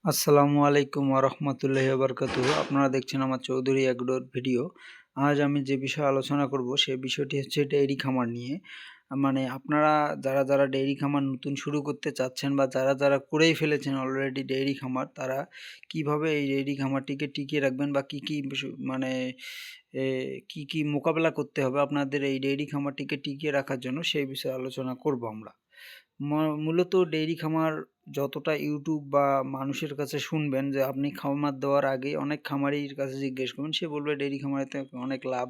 আসসালামু আলাইকুম ওরহমতুল্লাহি ওবরকাতুহু। আপনারা দেখছেন আমার চৌধুরী এগ্রোর ভিডিও। আজ আমি যে বিষয়ে আলোচনা করব সেই বিষয়টি হচ্ছে ডেইরি খামার নিয়ে। মানে আপনারা যারা ডেইরি খামার নতুন শুরু করতে চাচ্ছেন বা যারা করেই ফেলেছেন অলরেডি ডেইরি খামার, তারা কিভাবে এই ডেইরি খামারটিকে টিকিয়ে রাখবেন বা কী মানে কি মোকাবেলা করতে হবে আপনাদের এই ডেইরি খামারটিকে টিকিয়ে রাখার জন্য, সেই বিষয়ে আলোচনা করব আমরা। মূলত ডেইরি খামার যতটা ইউটিউব বা মানুষের কাছে শুনবেন যে আপনি খামার দেওয়ার আগে অনেক খামারির কাছে জিজ্ঞেস করবেন, সে বলবে ডেইরি খামারেতে অনেক লাভ,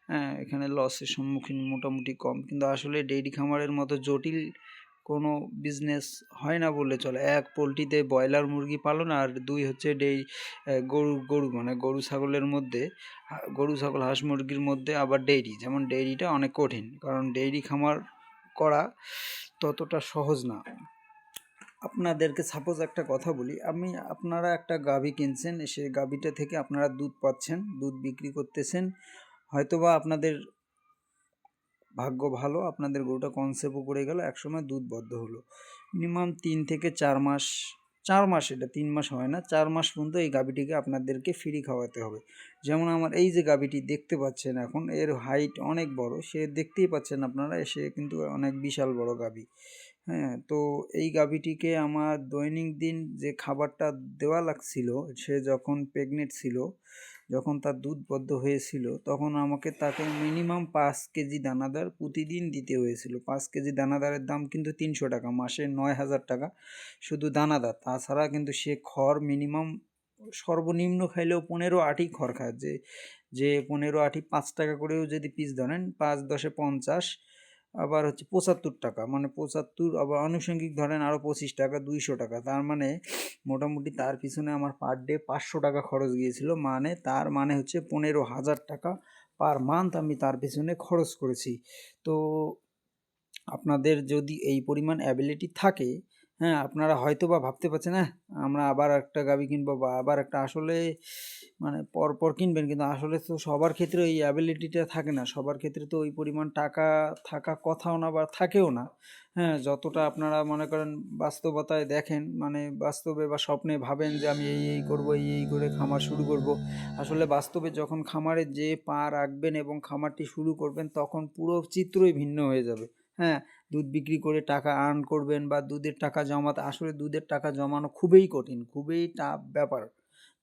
হ্যাঁ এখানে লসের সম্মুখীন মোটামুটি কম। কিন্তু আসলে ডেইরি খামারের মতো জটিল কোনো বিজনেস হয় না বললে চলে। এক, পোলট্রিতে ব্রয়লার মুরগি পালন, আর দুই হচ্ছে গরু মানে গরু ছাগলের মধ্যে, গরু ছাগল হাঁস মুরগির মধ্যে আবার ডেইরি। যেমন ডেইরিটা অনেক কঠিন, কারণ ডেইরি খামার করা ততটা সহজ না। আপনাদেরকে সাপোজ একটা কথা বলি, আপনারা একটা গাভী কিনছেন, সেই গাভীটা থেকে আপনারা দুধ পাচ্ছেন, দুধ বিক্রি করতেছেন। হয়তোবা আপনাদের ভাগ্য ভালো, আপনাদের গরুটা কনসেপ্টও করে গেল, একসময় দুধ বদ্ধ হলো। মিনিমাম 3 থেকে 4 মাস, 4 মাস, এটা 3 মাস হয় না, 4 মাস পর্যন্ত এই গাভীটিকে আপনাদেরকে ফ্রি খাওয়াতে হবে। যেমন আমার এই যে গাভীটি দেখতে পাচ্ছেন, এখন এর হাইট অনেক বড়, সে দেখতেই পাচ্ছেন আপনারা, সে কিন্তু অনেক বিশাল বড় গাভী। হ্যাঁ, তো এই গাভীটিকে আমার দৈনন্দিন যে খাবারটা দেওয়া লাগছিল, সে যখন প্রেগনেন্ট ছিল, যখন তার দুধ বদ্ধ হয়েছিল, তখন আমাকে তাকে মিনিমাম 5 কেজি দানাদার প্রতিদিন দিতে হয়েছিল। 5 কেজি দানাদারের দাম কিন্তু 300 টাকা, মাসে 9,000 টাকা শুধু দানাদার। তাছাড়া কিন্তু সে খড় মিনিমাম সর্বনিম্ন খাইলেও 15 আটি খড় খায়। যে 15 আটি 5 টাকা করেও যদি পিস ধরেন, 5 × 10 = 50, আবার হচ্ছে 75 টাকা, মানে 75, আবার আনুষঙ্গিক ধরেন আরও 25 টাকা, 200 টাকা। তার মানে মোটামুটি তার পিছনে আমার পার ডে 500 টাকা খরচ গিয়েছিল। মানে তার মানে হচ্ছে 15,000 টাকা পার মান্থ আমি তার পিছনে খরচ করেছি। তো আপনাদের যদি এই পরিমাণ অ্যাবিলিটি থাকে, হ্যাঁ, আপনারা হয়তো বা ভাবতে পারছেন, হ্যাঁ আমরা আবার একটা গাভী কিনবো বা আবার একটা, আসলে মানে পরপর কিনবেন, কিন্তু আসলে তো সবার ক্ষেত্রে এই অ্যাবিলিটিটা থাকে না, সবার ক্ষেত্রে তো ওই পরিমাণ টাকা থাকা কথাও না বা থাকেও না। হ্যাঁ, যতটা আপনারা মনে করেন বাস্তবতায় দেখেন, মানে বাস্তবে বা স্বপ্নে ভাবেন যে আমি এই করবো, এই করে খামার শুরু করব, আসলে বাস্তবে যখন খামারে যে পা রাখবেন এবং খামারটি শুরু করবেন, তখন পুরো চিত্রই ভিন্ন হয়ে যাবে। হ্যাঁ, দুধ বিক্রি করে টাকা আর্ন করবেন বা দুধের টাকা জমাতে, আসলে দুধের টাকা জমানো খুবই কঠিন, খুবই টাফ ব্যাপার।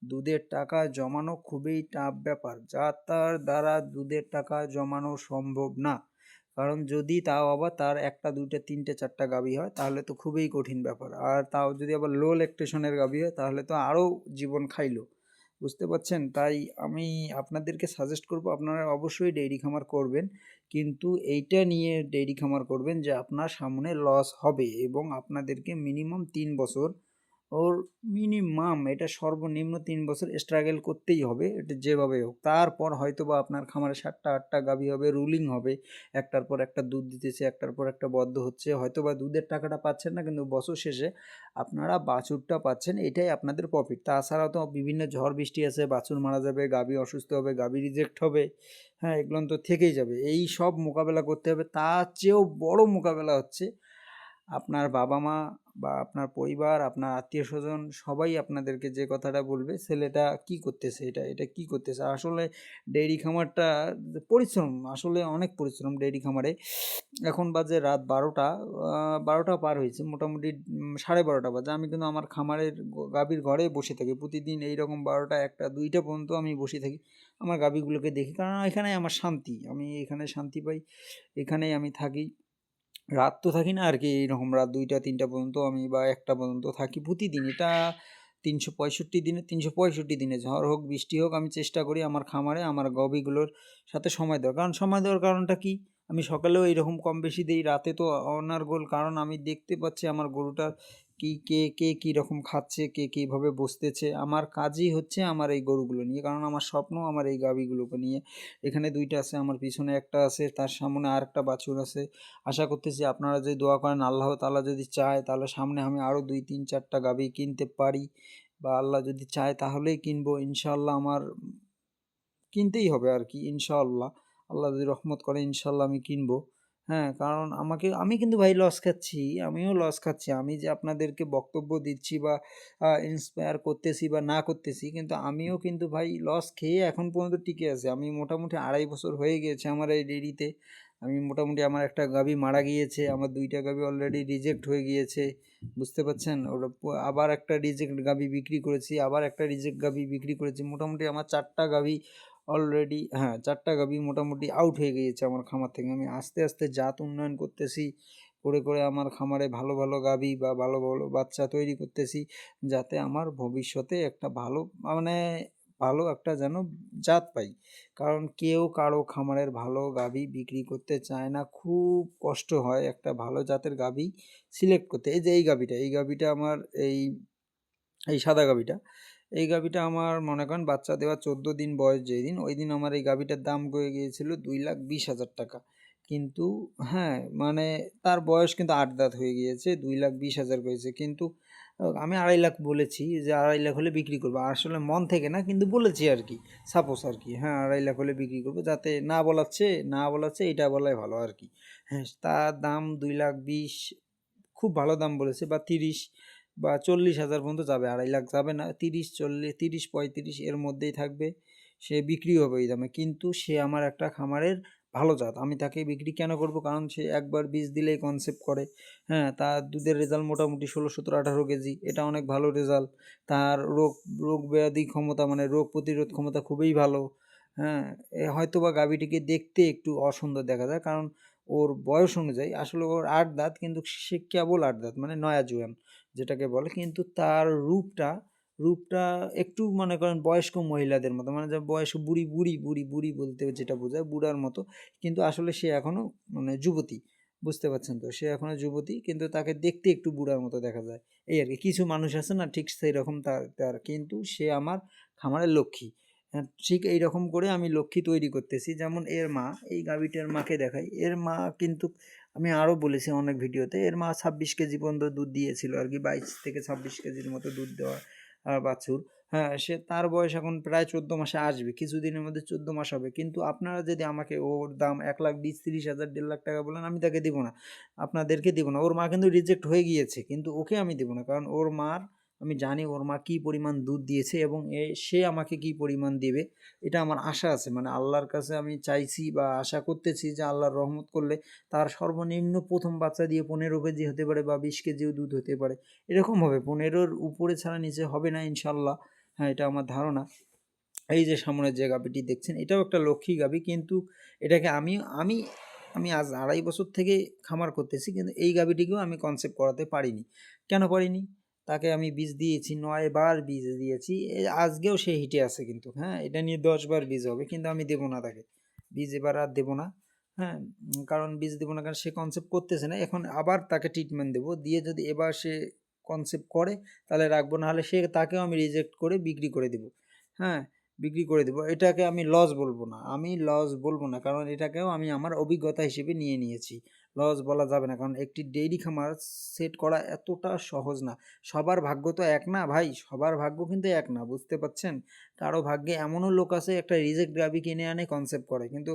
দুধের টাকা জমানো খুবই টাফ ব্যাপার, যা তার দ্বারা দুধের টাকা জমানো সম্ভব না। কারণ যদি তাও আবার তার একটা, দুইটা, তিনটে, চারটা গাভী হয়, তাহলে তো খুবই কঠিন ব্যাপার। আর তাও যদি আবার লো ল্যাকটেশনের গাভী হয়, তাহলে তো আরও জীবন খাইলো। বুঝতে পারছেন? তাই আমি আপনাদেরকে সাজেস্ট করব, আপনারা অবশ্যই ডেইরি খামার করবেন, কিন্তু এইটা নিয়ে ডেইরি খামার করবেন যে আপনার সামনে লস হবে, এবং আপনাদেরকে মিনিমাম 3 বছর, ওর মিনিমাম এটা সর্বনিম্ন 3 বছর স্ট্রাগল করতেই হবে, এটা যেভাবে হোক। তারপর হয়তো বা আপনার খামারে 7টা 8টা গাভী হবে, রুলিং হবে, একটার পর একটা দুধ দিতেছে, একটার পর একটা বদ্ধ হচ্ছে। হয়তো বা দুধের টাকাটা পাচ্ছেন না, কিন্তু বছর শেষে আপনারা বাছুরটা পাচ্ছেন, এটাই আপনাদের প্রফিট। তাছাড়াও তো বিভিন্ন ঝড় বৃষ্টি আছে, বাছুর মারা যাবে, গাভী অসুস্থ হবে, গাভী রিজেক্ট হবে, হ্যাঁ এগুলো তো থেকেই যাবে। এই সব মোকাবেলা করতে হবে। তার চেয়েও বড় মোকাবেলা হচ্ছে আপনার বাবা মা বা আপনার পরিবার, আপনার আত্মীয় স্বজন সবাই আপনাদেরকে যে কথাটা বলবে, ছেলেটা কি করতেছে, এটা কি করতেছে। আসলে ডেইরি খামারটা পরিশ্রম, আসলে অনেক পরিশ্রম ডেইরি খামারে। এখন বাজে রাত 12টা, 12টা পার হয়েছে, মোটামুটি 12:30 বাজে। আমি কিন্তু আমার খামারের গাভীর ঘরে বসে থাকি প্রতিদিন, এইরকম 12টা 1টা 2টা পর্যন্ত আমি বসে থাকি, আমার গাভীগুলোকে দেখি, কারণ এখানেই আমার শান্তি, আমি এখানে শান্তি পাই, এখানেই আমি থাকি। রাত তো থাকি না আর কি, এইরকম রাত 2টা 3টা পর্যন্ত আমি বা 1টা পর্যন্ত থাকি প্রতিদিন। এটা 365 দিনে ঝড় হোক বৃষ্টি হোক, আমি চেষ্টা করি আমার খামারে আমার গাভীগুলোর সাথে সময় দেওয়ার। কারণ সময় দেওয়ার কারণটা কি, আমি সকালেও এইরকম কম বেশি দিই, রাতে তো অনার্গল, কারণ আমি দেখতে পাচ্ছি আমার গরুটার কে কী রকম খাচ্ছে, কে কীভাবে বসতেছে। আমার কাজই হচ্ছে আমার এই গরুগুলো নিয়ে, কারণ আমার স্বপ্ন আমার এই গাভীগুলোকে নিয়ে। এখানে 2টা আছে, আমার পিছনে একটা আছে, তার সামনে আরেকটা বাছুর আছে। আশা করতেছি আপনারা যদি দোয়া করেন, আল্লাহ তাআলা যদি চায়, তাহলে সামনে আমি আরও 2 3 4টা গাভী কিনতে পারি, বা আল্লাহ যদি চায় তাহলেই কিনবো ইনশাআল্লাহ। আমার কিনতেই হবে আর কি ইনশাআল্লাহ, আল্লাহ যদি রহমত করে ইনশাআল্লাহ আমি কিনবো। হ্যাঁ, কারণ আমি কিন্তু ভাই লস খাচ্ছি, আমিও লস খাচ্ছি। আমি যে আপনাদেরকে বক্তব্য দিচ্ছি বা ইন্সপায়ার করতেছি বা না করতেছি, কিন্তু আমিও কিন্তু ভাই লস খেয়ে এখন পর্যন্ত টিকে আছি। আমি মোটামুটি 2.5 বছর হয়ে গিয়েছে আমার এই ডেইরিতে। আমি মোটামুটি আমার একটা গাভী মারা গিয়েছে, আমার 2টা গাভী অলরেডি রিজেক্ট হয়ে গিয়েছে। বুঝতে পারছেন? ওটা আবার একটা রিজেক্ট গাভী বিক্রি করেছি, আবার একটা রিজেক্ট গাভী বিক্রি করেছি। মোটামুটি আমার 4টা গাভী অলরেডি, হ্যাঁ, 4টা গাভী মোটামুটি আউট হয়ে গিয়েছে আমার খামার থেকে। আমি আস্তে আস্তে জাত উন্নয়ন করতেছি, করে করে আমার খামারে ভালো ভালো গাভী বা ভালো ভালো বাচ্চা তৈরি করতেছি, যাতে আমার ভবিষ্যতে একটা ভালো মানে ভালো একটা যেন জাত পাই। কারণ কেউ কারো খামারের ভালো গাভী বিক্রি করতে চায় না, খুব কষ্ট হয় একটা ভালো জাতের গাভী সিলেক্ট করতে। এই যে এই গাভীটা আমার এই এই সাদা গাভীটা, এই গাভীটা আমার মনে করেন বাচ্চা দেওয়া 14 দিন বয়স যেদিন, ওই দিন আমার এই গাভীটার দাম হয়ে গিয়েছিল 2,20,000 টাকা। কিন্তু হ্যাঁ, মানে তার বয়স কিন্তু 8 দাঁত হয়ে গিয়েছে, 2,20,000 হয়েছে। কিন্তু আমি 2.5 লাখ বলেছি যে 2.5 লাখ হলে বিক্রি করবো। আসলে মন থেকে না, কিন্তু বলেছি আর কি, সাপোজ আর কি। হ্যাঁ, 2.5 লাখ হলে বিক্রি করবো, যাতে না বলাচ্ছে এটা বলাই ভালো আর কি। হ্যাঁ, তার দাম 2,20,000, খুব ভালো দাম বলেছে, বা 30 বা 40,000 পর্যন্ত যাবে। 2.5 লাখ যাবে না, 30, 40, 30, 35 এর মধ্যেই থাকবে। সে বিক্রি হবে এই দামে। কিন্তু সে আমার একটা খামারের ভালো জাত, আমি তাকে বিক্রি কেন করব? কারণ সে একবার বীজ দিলেই কনসেপ্ট করে। হ্যাঁ, তার দুধের রেজাল্ট মোটামুটি 16, 17, 18 কেজি, এটা অনেক ভালো রেজাল্ট। তার রোগ রোগ ব্যাধি ক্ষমতা মানে রোগ প্রতিরোধ ক্ষমতা খুবই ভালো। হ্যাঁ, হয়তো বা গাভীটিকে দেখতে একটু অসুন্দর দেখা যায়, কারণ ওর বয়স অনুযায়ী আসলে ওর 8 দাঁত, কিন্তু সে কেবল 8 দাঁত, মানে নয়া জুয়ান যেটাকে বলে। কিন্তু তার রূপটা একটু মনে করেন বয়স্ক মহিলাদের মতো, মানে যে বয়স্ক বুড়ি বুড়ি বুড়ি বুড়ি বলতে যেটা বোঝায়, বুড়ার মতো। কিন্তু আসলে সে এখনো মানে যুবতী। বুঝতে পারছেন তো? সে এখনো যুবতী, কিন্তু তাকে দেখতে একটু বুড়ার মতো দেখা যায়। এই আর কি। কিছু মানুষ আছে না ঠিক সেইরকম, তার কিন্তু সে আমার খামারের লক্ষ্মী। হ্যাঁ, ঠিক এইরকম করে আমি লক্ষ্মী তৈরি করতেছি। যেমন এর মা, এই গাভীটার মাকে দেখাই। এর মা কিন্তু আমি আরও বলেছি অনেক ভিডিওতে, এর মা 26 কেজি পর্যন্ত দুধ দিয়েছিল আর কি, 22 থেকে 26 কেজির মতো দুধ দেওয়া বাছুর। হ্যাঁ, তার বয়স এখন প্রায় 14 মাসে আসবে, কিছুদিনের মধ্যে 14 মাস হবে। কিন্তু আপনারা যদি আমাকে ওর দাম 1,20,000, 30,000, 1.5 লাখ টাকা বলেন, আমি তাকে দিব না, আপনাদেরকে দিব না। ওর মা কিন্তু রিজেক্ট হয়ে গিয়েছে, কিন্তু ওকে আমি দেবো না। কারণ ওর মার, আমি জানি ওর মা কী পরিমাণ দুধ দিয়েছে, এবং সে আমাকে কী পরিমাণ দেবে, এটা আমার আশা আছে। মানে আল্লাহর কাছে আমি চাইছি বা আশা করতেছি যে আল্লাহর রহমত করলে তার সর্বনিম্ন প্রথম বাচ্চা দিয়ে 15 কেজি হতে পারে, বা 20 কেজিও দুধ হতে পারে। এরকম হবে, 15-র উপরে ছাড়া নিচে হবে না ইনশাল্লাহ। হ্যাঁ, এটা আমার ধারণা। এই যে সামনে যে গাভীটি দেখছেন, এটাও একটা লক্ষ্মী গাভী, কিন্তু এটাকে আমি আমি আমি আজ 2.5 বছর থেকে খামার করতেছি, কিন্তু এই গাভীটিকেও আমি কনসেপ্ট করাতে পারিনি। কেন পারিনি? তাকে আমি বীজ দিয়েছি, 9 বার বীজ দিয়েছি। আজকেও সে হিটে আছে কিন্তু। হ্যাঁ, এটা নিয়ে 10 বার বীজ হবে, কিন্তু আমি দেবো না তাকে বীজ, এবার আর দেবো না। হ্যাঁ, কারণ বীজ দেবো না, কারণ সে কনসেপ্ট করতেছে না। এখন আবার তাকে ট্রিটমেন্ট দেবো, দিয়ে যদি এবার সে কনসেপ্ট করে তাহলে রাখবো, নাহলে তাকেও আমি রিজেক্ট করে বিক্রি করে দেবো। হ্যাঁ, বিক্রি করে দেবো। এটাকে আমি লস বলবো না, কারণ এটাকেও আমি আমার অভিজ্ঞতা হিসেবে নিয়ে নিয়েছি। লস বলা যাবে না, কারণ একটি ডেইরি খামার সেট করা এতটা সহজ না। সবার ভাগ্য তো এক না ভাই, সবার ভাগ্য কিন্তু এক না, বুঝতে পারছেন? কারো ভাগ্যে এমনও লোক আছে একটা রিজেক্ট গাভী কিনে আনে কনসেপ্ট করে, কিন্তু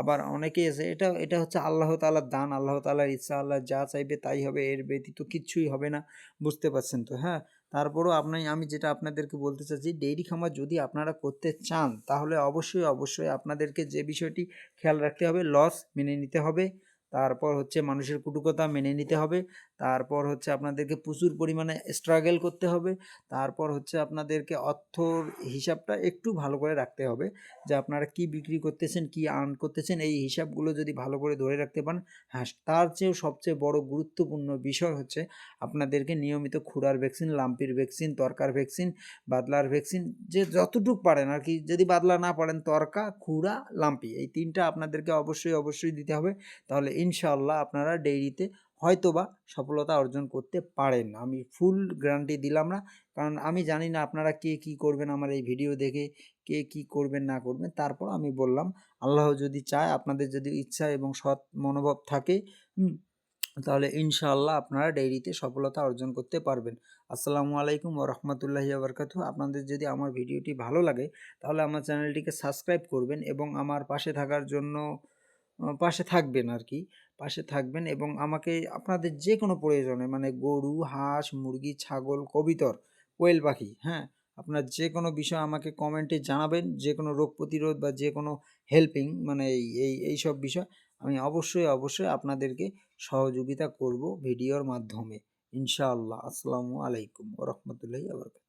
আবার অনেকেই আছে, এটা হচ্ছে আল্লাহ তাআলার দান, আল্লাহ তাআলার ইচ্ছা, আল্লাহ যা চাইবে তাই হবে, এর ব্যতীত কিচ্ছুই হবে না। বুঝতে পারছেন তো? হ্যাঁ, তারপরেও আমি যেটা আপনাদেরকে বলতে চাচ্ছি, ডেইরি খামার যদি আপনারা করতে চান, তাহলে অবশ্যই আপনাদেরকে যে বিষয়টি খেয়াল রাখতে হবে, লস মেনে নিতে হবে। তারপর হচ্ছে মানুষের কটুকথা মেনে নিতে হবে। তারপর হচ্ছে আপনাদেরকে প্রচুর পরিমাণে স্ট্রাগল করতে হবে। তারপর হচ্ছে আপনাদেরকে অর্থর হিসাবটা একটু ভালো করে রাখতে হবে, যে আপনারা কি বিক্রি করতেছেন, কি আর্ন করতেছেন, এই হিসাবগুলো যদি ভালো করে ধরে রাখতে পারেন। হ্যাঁ, তার চেয়েও সবচেয়ে বড় গুরুত্বপূর্ণ বিষয় হচ্ছে আপনাদেরকে নিয়মিত খুরার ভ্যাকসিন, লাম্পির ভ্যাকসিন, তরকার ভ্যাকসিন, বাদলার ভ্যাকসিন, যে যতটুক পারেন আর কি। যদি বাদলা না পারেন, তরকা, খুরা, লাম্পি, এই 3টা আপনাদেরকে অবশ্যই দিতে হবে। তাহলে ইনশাআল্লাহ আপনারা ডেইরিতে হয়তোবা সফলতা অর্জন করতে পারেন। আমি ফুল গ্যারান্টি দিলাম না, কারণ আমি জানি না আপনারা কে কী করবেন আমার এই ভিডিও দেখে, কে কী করবেন না করবেন। তারপর আমি বললাম, আল্লাহ যদি চায়, আপনাদের যদি ইচ্ছা এবং সৎ মনোভাব থাকে, তাহলে ইনশাআল্লাহ আপনারা ডেইরিতে সফলতা অর্জন করতে পারবেন। আসসালামু আলাইকুম ওয়া রাহমাতুল্লাহি ওয়া বারাকাতুহু। আপনাদের যদি আমার ভিডিওটি ভালো লাগে, তাহলে আমার চ্যানেলটিকে সাবস্ক্রাইব করবেন এবং আমার পাশে থাকার জন্য পাশে থাকবেন আর কি। পাশে থাকবেন এবং আমাকে আপনাদের যে কোনো প্রয়োজনে মানে গরু, হাঁস, মুরগি, ছাগল, কবিতর, কোয়েল পাখি, হ্যাঁ? আপনার যে কোনো বিষয় আমাকে কমেন্টে জানাবেন, যে কোনো রোগ প্রতিরোধ বা যে কোনো হেল্পিং মানে এইসব বিষয় আমি অবশ্যই আপনাদেরকে সহযোগিতা করব ভিডিওর মাধ্যমে ইনশাআল্লাহ। আসসালামু আলাইকুম ওয়া রাহমাতুল্লাহি ওয়া বারাকাতুহু।